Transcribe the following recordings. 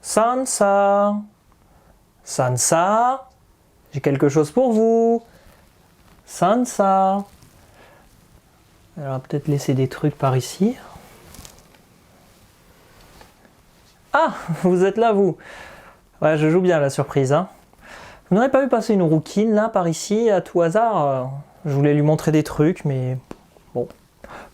Sansa, Sansa, j'ai quelque chose pour vous. Sansa. Elle va peut-être laisser des trucs par ici. Ah, vous êtes là, vous. Ouais, je joue bien la surprise, hein. Vous n'aurez pas vu passer une rouquine, là, par ici, à tout hasard? Je voulais lui montrer des trucs, mais bon.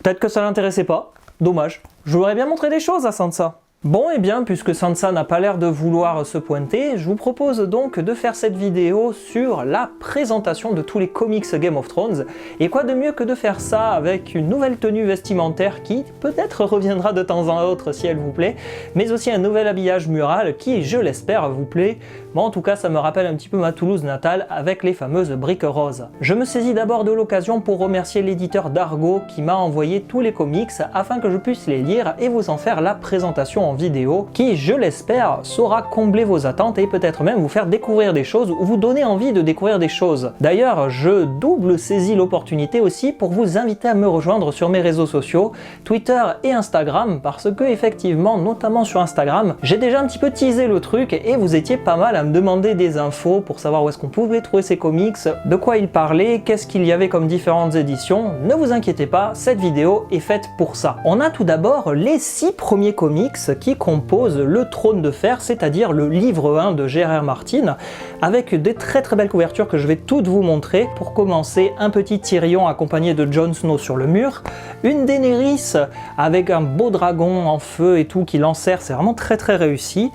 Peut-être que ça l'intéressait pas. Dommage. Je voudrais bien montrer des choses à Sansa. Bon, et bien, puisque Sansa n'a pas l'air de vouloir se pointer, je vous propose donc de faire cette vidéo sur la présentation de tous les comics Game of Thrones. Et quoi de mieux que de faire ça avec une nouvelle tenue vestimentaire qui peut-être reviendra de temps en autre si elle vous plaît, mais aussi un nouvel habillage mural qui, je l'espère, vous plaît. Moi, en tout cas, ça me rappelle un petit peu ma Toulouse natale avec les fameuses briques roses. Je me saisis d'abord de l'occasion pour remercier l'éditeur d'Argo qui m'a envoyé tous les comics afin que je puisse les lire et vous en faire la présentation en vidéo qui, je l'espère, saura combler vos attentes et peut-être même vous faire découvrir des choses ou vous donner envie de découvrir des choses. D'ailleurs, je double saisis l'opportunité aussi pour vous inviter à me rejoindre sur mes réseaux sociaux, Twitter et Instagram, parce que effectivement, notamment sur Instagram, j'ai déjà un petit peu teasé le truc et vous étiez pas mal à me demander des infos pour savoir où est-ce qu'on pouvait trouver ces comics, de quoi ils parlaient, qu'est-ce qu'il y avait comme différentes éditions. Ne vous inquiétez pas, cette vidéo est faite pour ça. On a tout d'abord les 6 premiers comics qui composent le Trône de Fer, c'est-à-dire le livre 1 de J.R.R. Martin, avec des très belles couvertures que je vais toutes vous montrer. Pour commencer, un petit Tyrion accompagné de Jon Snow sur le mur, une Daenerys avec un beau dragon en feu et tout qui l'enserre, c'est vraiment très réussi.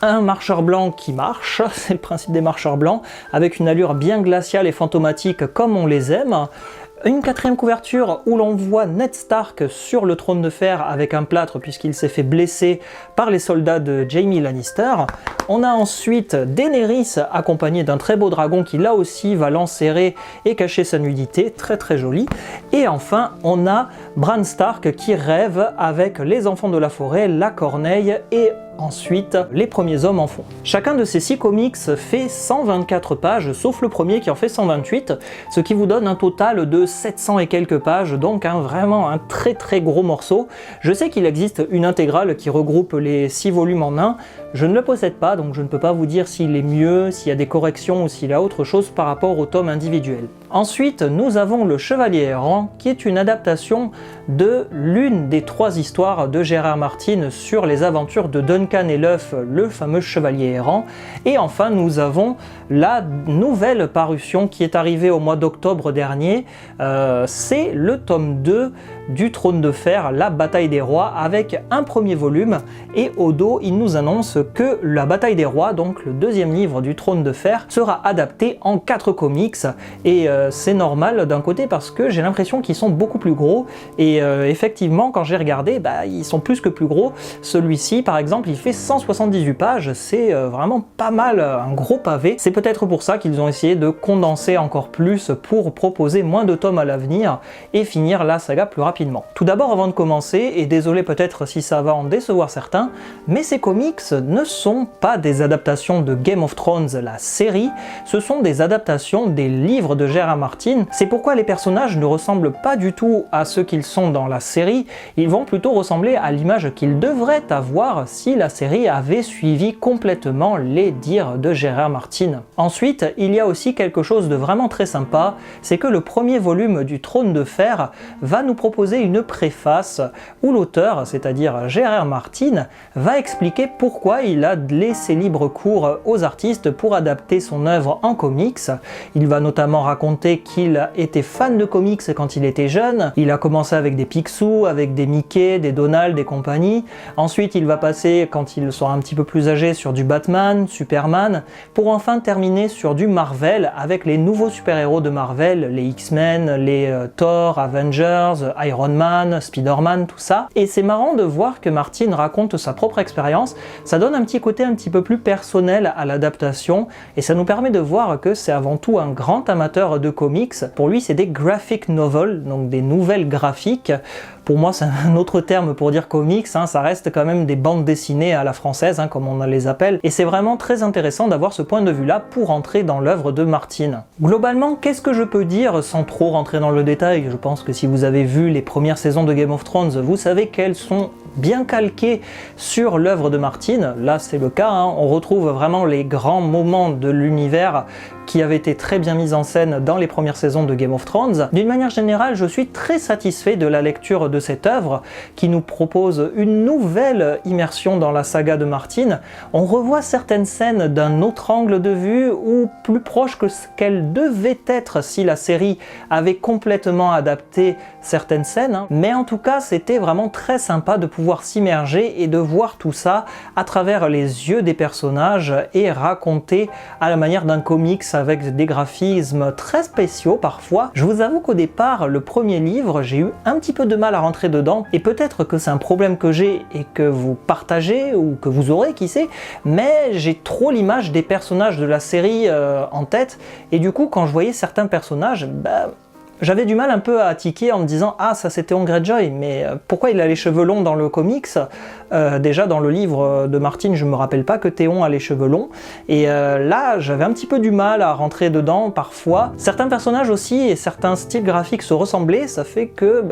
Un marcheur blanc qui marche, c'est le principe des marcheurs blancs, avec une allure bien glaciale et fantomatique comme on les aime. Une 4e couverture où l'on voit Ned Stark sur le trône de fer avec un plâtre puisqu'il s'est fait blesser par les soldats de Jaime Lannister. On a ensuite Daenerys accompagnée d'un très beau dragon qui là aussi va l'enserrer et cacher sa nudité, très joli. Et enfin on a Bran Stark qui rêve avec les enfants de la forêt, la corneille et ensuite les premiers hommes en fond. Chacun de ces 6 comics fait 124 pages, sauf le premier qui en fait 128, ce qui vous donne un total de 700 et quelques pages, donc vraiment un très gros morceau. Je sais qu'il existe une intégrale qui regroupe les 6 volumes en un, je ne le possède pas, donc je ne peux pas vous dire s'il est mieux, s'il y a des corrections ou s'il a autre chose par rapport au tome individuel. Ensuite, nous avons Le Chevalier Errant, qui est une adaptation de l'une des 3 histoires de J.R.R. Martin sur les aventures de Duncan et Luff, le fameux Chevalier Errant. Et enfin, nous avons la nouvelle parution qui est arrivée au mois d'octobre dernier. C'est le tome 2 du Trône de Fer, la Bataille des Rois, avec un premier volume. Et au dos, il nous annonce que la Bataille des Rois, donc le 2e livre du Trône de Fer, sera adapté en 4 comics. Et c'est normal d'un côté parce que j'ai l'impression qu'ils sont beaucoup plus gros. Et effectivement, quand j'ai regardé, ils sont plus que plus gros. Celui-ci, par exemple, il fait 178 pages. C'est vraiment pas mal, un gros pavé. C'est peut-être pour ça qu'ils ont essayé de condenser encore plus pour proposer moins de tomes à l'avenir et finir la saga plus rapidement. Tout d'abord, avant de commencer, et désolé peut-être si ça va en décevoir certains, mais ces comics ne sont pas des adaptations de Game of Thrones, la série, ce sont des adaptations des livres de J.R.R. Martin. C'est pourquoi les personnages ne ressemblent pas du tout à ceux qu'ils sont dans la série, ils vont plutôt ressembler à l'image qu'ils devraient avoir si la série avait suivi complètement les dires de J.R.R. Martin. Ensuite, il y a aussi quelque chose de vraiment très sympa, c'est que le premier volume du Trône de Fer va nous proposer une préface où l'auteur, c'est-à-dire J.R.R. Martin, va expliquer pourquoi il a laissé libre cours aux artistes pour adapter son œuvre en comics. Il va notamment raconter qu'il était fan de comics quand il était jeune, il a commencé avec des Picsou, avec des Mickey, des Donald et compagnie. Ensuite il va passer, quand il sera un petit peu plus âgé, sur du Batman, Superman, pour enfin terminer sur du Marvel avec les nouveaux super-héros de Marvel, les X-Men, les Thor, Avengers, Iron Man, Spider-Man, tout ça. Et c'est marrant de voir que Martin raconte sa propre expérience, ça donne un petit côté un petit peu plus personnel à l'adaptation et ça nous permet de voir que c'est avant tout un grand amateur de comics. Pour lui c'est des graphic novels, donc des nouvelles graphiques. Pour moi, c'est un autre terme pour dire comics, hein, ça reste quand même des bandes dessinées à la française, hein, comme on les appelle, et c'est vraiment très intéressant d'avoir ce point de vue-là pour entrer dans l'œuvre de Martin. Globalement, qu'est-ce que je peux dire sans trop rentrer dans le détail? Je pense que si vous avez vu les premières saisons de Game of Thrones, vous savez qu'elles sont bien calquées sur l'œuvre de Martin. Là, c'est le cas, hein. On retrouve vraiment les grands moments de l'univers qui avaient été très bien mis en scène dans les premières saisons de Game of Thrones. D'une manière générale, je suis très satisfait de la lecture de cette œuvre qui nous propose une nouvelle immersion dans la saga de Martin. On revoit certaines scènes d'un autre angle de vue ou plus proche que ce qu'elles devaient être si la série avait complètement adapté certaines scènes, hein. Mais en tout cas, c'était vraiment très sympa de pouvoir s'immerger et de voir tout ça à travers les yeux des personnages et raconté à la manière d'un comics avec des graphismes très spéciaux parfois. Je vous avoue qu'au départ, le premier livre, j'ai eu un petit peu de mal à rentrer dedans, et peut-être que c'est un problème que j'ai et que vous partagez ou que vous aurez, qui sait, mais j'ai trop l'image des personnages de la série en tête, et du coup quand je voyais certains personnages, j'avais du mal un peu à tiquer en me disant « Ah, ça c'était Théon Greyjoy, mais pourquoi il a les cheveux longs dans le comics ?» Déjà dans le livre de Martin, je me rappelle pas que Théon a les cheveux longs, et là j'avais un petit peu du mal à rentrer dedans parfois. Certains personnages aussi et certains styles graphiques se ressemblaient, ça fait que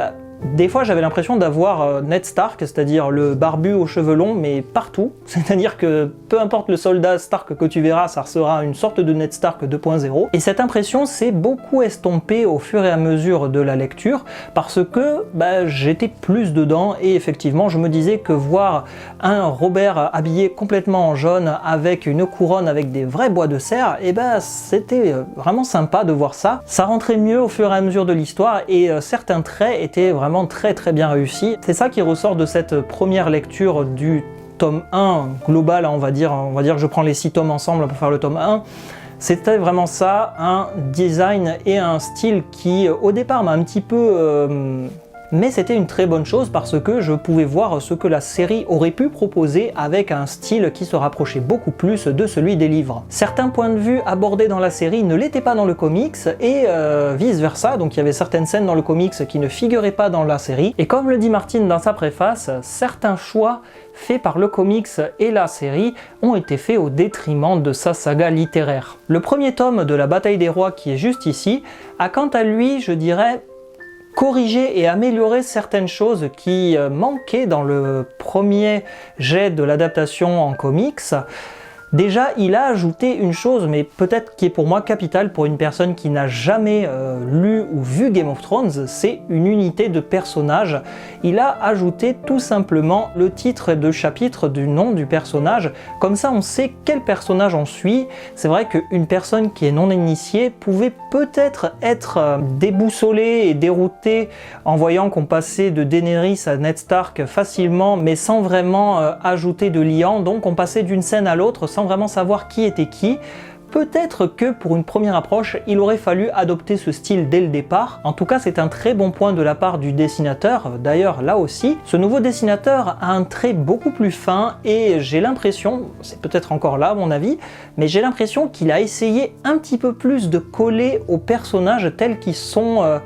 des fois j'avais l'impression d'avoir Ned Stark, c'est-à-dire le barbu aux cheveux longs, mais partout. C'est-à-dire que peu importe le soldat Stark que tu verras, ça sera une sorte de Ned Stark 2.0. Et cette impression s'est beaucoup estompée au fur et à mesure de la lecture, parce que j'étais plus dedans, et effectivement je me disais que voir un Robert habillé complètement en jaune, avec une couronne avec des vrais bois de serre, c'était vraiment sympa de voir ça. Ça rentrait mieux au fur et à mesure de l'histoire, et certains traits étaient vraiment très bien réussi. C'est ça qui ressort de cette première lecture du tome 1 global, on va dire que je prends les 6 tomes ensemble pour faire le tome 1. C'était vraiment ça, un design et un style qui au départ m'a un petit peu mais c'était une très bonne chose parce que je pouvais voir ce que la série aurait pu proposer avec un style qui se rapprochait beaucoup plus de celui des livres. Certains points de vue abordés dans la série ne l'étaient pas dans le comics et vice versa, donc il y avait certaines scènes dans le comics qui ne figuraient pas dans la série. Et comme le dit Martin dans sa préface, certains choix faits par le comics et la série ont été faits au détriment de sa saga littéraire. Le premier tome de la Bataille des Rois, qui est juste ici, a quant à lui, je dirais, corriger et améliorer certaines choses qui manquaient dans le premier jet de l'adaptation en comics. Déjà, il a ajouté une chose, mais peut-être qui est pour moi capitale pour une personne qui n'a jamais lu ou vu Game of Thrones, c'est une unité de personnage. Il a ajouté tout simplement le titre de chapitre du nom du personnage, comme ça on sait quel personnage on suit. C'est vrai qu'une personne qui est non initiée pouvait peut-être être déboussolée et déroutée en voyant qu'on passait de Daenerys à Ned Stark facilement, mais sans vraiment ajouter de liant, donc on passait d'une scène à l'autre sans vraiment savoir qui était qui. Peut-être que pour une première approche, il aurait fallu adopter ce style dès le départ. En tout cas, c'est un très bon point de la part du dessinateur. D'ailleurs, là aussi, ce nouveau dessinateur a un trait beaucoup plus fin et j'ai l'impression, c'est peut-être encore là à mon avis, mais j'ai l'impression qu'il a essayé un petit peu plus de coller aux personnages tels qu'ils sont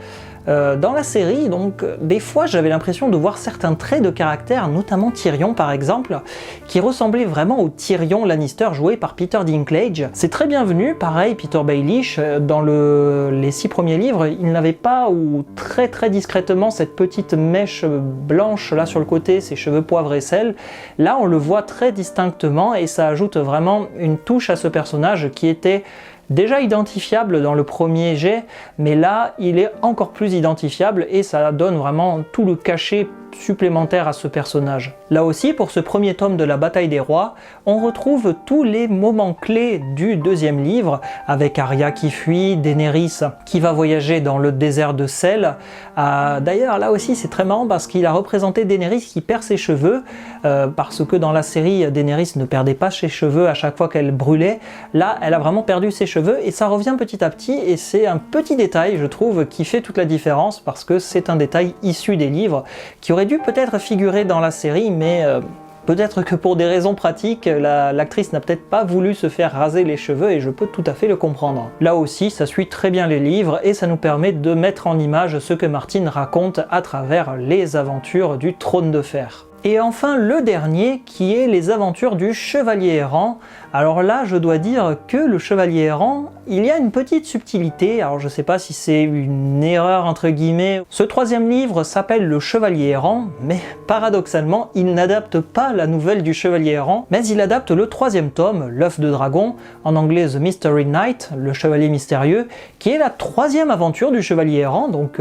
dans la série. Donc des fois j'avais l'impression de voir certains traits de caractère, notamment Tyrion par exemple, qui ressemblait vraiment au Tyrion Lannister joué par Peter Dinklage. C'est très bienvenu, pareil Peter Baelish, dans les 6 premiers livres, il n'avait pas, ou très discrètement, cette petite mèche blanche là sur le côté, ses cheveux poivre et sel. Là on le voit très distinctement et ça ajoute vraiment une touche à ce personnage qui était déjà identifiable dans le premier jet, mais là il est encore plus identifiable et ça donne vraiment tout le cachet supplémentaire à ce personnage. Là aussi, pour ce premier tome de la Bataille des Rois, on retrouve tous les moments clés du deuxième livre, avec Arya qui fuit, Daenerys qui va voyager dans le désert de sel. D'ailleurs, là aussi c'est très marrant parce qu'il a représenté Daenerys qui perd ses cheveux, parce que dans la série, Daenerys ne perdait pas ses cheveux à chaque fois qu'elle brûlait. Là, elle a vraiment perdu ses cheveux et ça revient petit à petit, et c'est un petit détail, je trouve, qui fait toute la différence, parce que c'est un détail issu des livres, qui aurait dû peut-être figurer dans la série, mais Peut-être que pour des raisons pratiques, l'actrice n'a peut-être pas voulu se faire raser les cheveux et je peux tout à fait le comprendre. Là aussi, ça suit très bien les livres et ça nous permet de mettre en image ce que Martin raconte à travers les aventures du Trône de Fer. Et enfin le dernier qui est les aventures du Chevalier Errant. Alors là je dois dire que le Chevalier Errant, il y a une petite subtilité, alors je sais pas si c'est une erreur entre guillemets. Ce troisième livre s'appelle le Chevalier Errant, mais paradoxalement il n'adapte pas la nouvelle du Chevalier Errant, mais il adapte le troisième tome, l'œuf de dragon, en anglais The Mystery Knight, le Chevalier Mystérieux, qui est la troisième aventure du Chevalier Errant, donc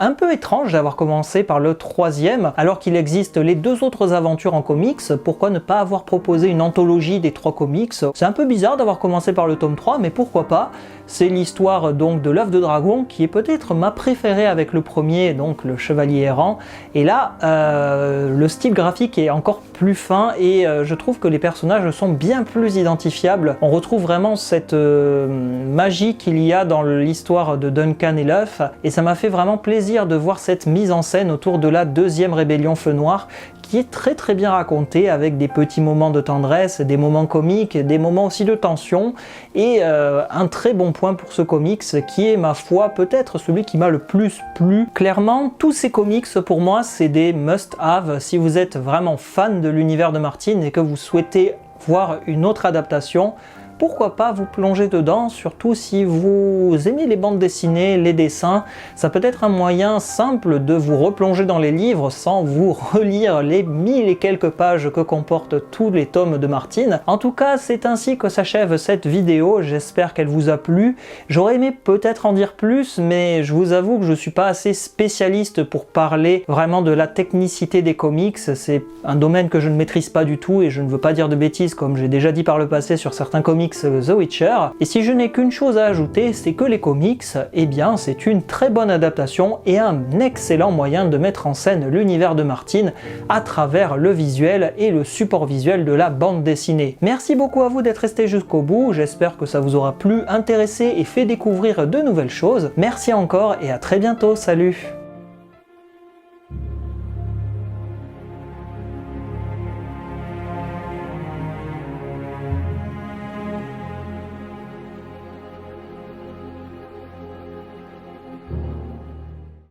un peu étrange d'avoir commencé par le troisième, alors qu'il existe les deux autres aventures en comics. Pourquoi ne pas avoir proposé une anthologie des trois comics? C'est un peu bizarre d'avoir commencé par le tome 3, mais pourquoi pas? C'est l'histoire donc de l'œuf de dragon qui est peut-être ma préférée avec le premier, donc le Chevalier Errant. Et là, le style graphique est encore plus fin et je trouve que les personnages sont bien plus identifiables. On retrouve vraiment cette magie qu'il y a dans l'histoire de Duncan et l'œuf, et ça m'a fait vraiment plaisir de voir cette mise en scène autour de la deuxième rébellion Feu Noir, qui est très bien racontée avec des petits moments de tendresse, des moments comiques, des moments aussi de tension, et un très bon point pour ce comics qui est ma foi peut-être celui qui m'a le plus plu. Clairement, tous ces comics pour moi c'est des must-have si vous êtes vraiment fan de l'univers de Martin et que vous souhaitez voir une autre adaptation. Pourquoi pas vous plonger dedans, surtout si vous aimez les bandes dessinées, les dessins. Ça peut être un moyen simple de vous replonger dans les livres sans vous relire les 1000 et quelques pages que comportent tous les tomes de Martin. En tout cas, c'est ainsi que s'achève cette vidéo, j'espère qu'elle vous a plu. J'aurais aimé peut-être en dire plus, mais je vous avoue que je suis pas assez spécialiste pour parler vraiment de la technicité des comics. C'est un domaine que je ne maîtrise pas du tout et je ne veux pas dire de bêtises comme j'ai déjà dit par le passé sur certains comics The Witcher. Et si je n'ai qu'une chose à ajouter, c'est que les comics, eh bien c'est une très bonne adaptation et un excellent moyen de mettre en scène l'univers de Martin à travers le visuel et le support visuel de la bande dessinée. Merci beaucoup à vous d'être resté jusqu'au bout, j'espère que ça vous aura plu, intéressé et fait découvrir de nouvelles choses. Merci encore et à très bientôt, salut!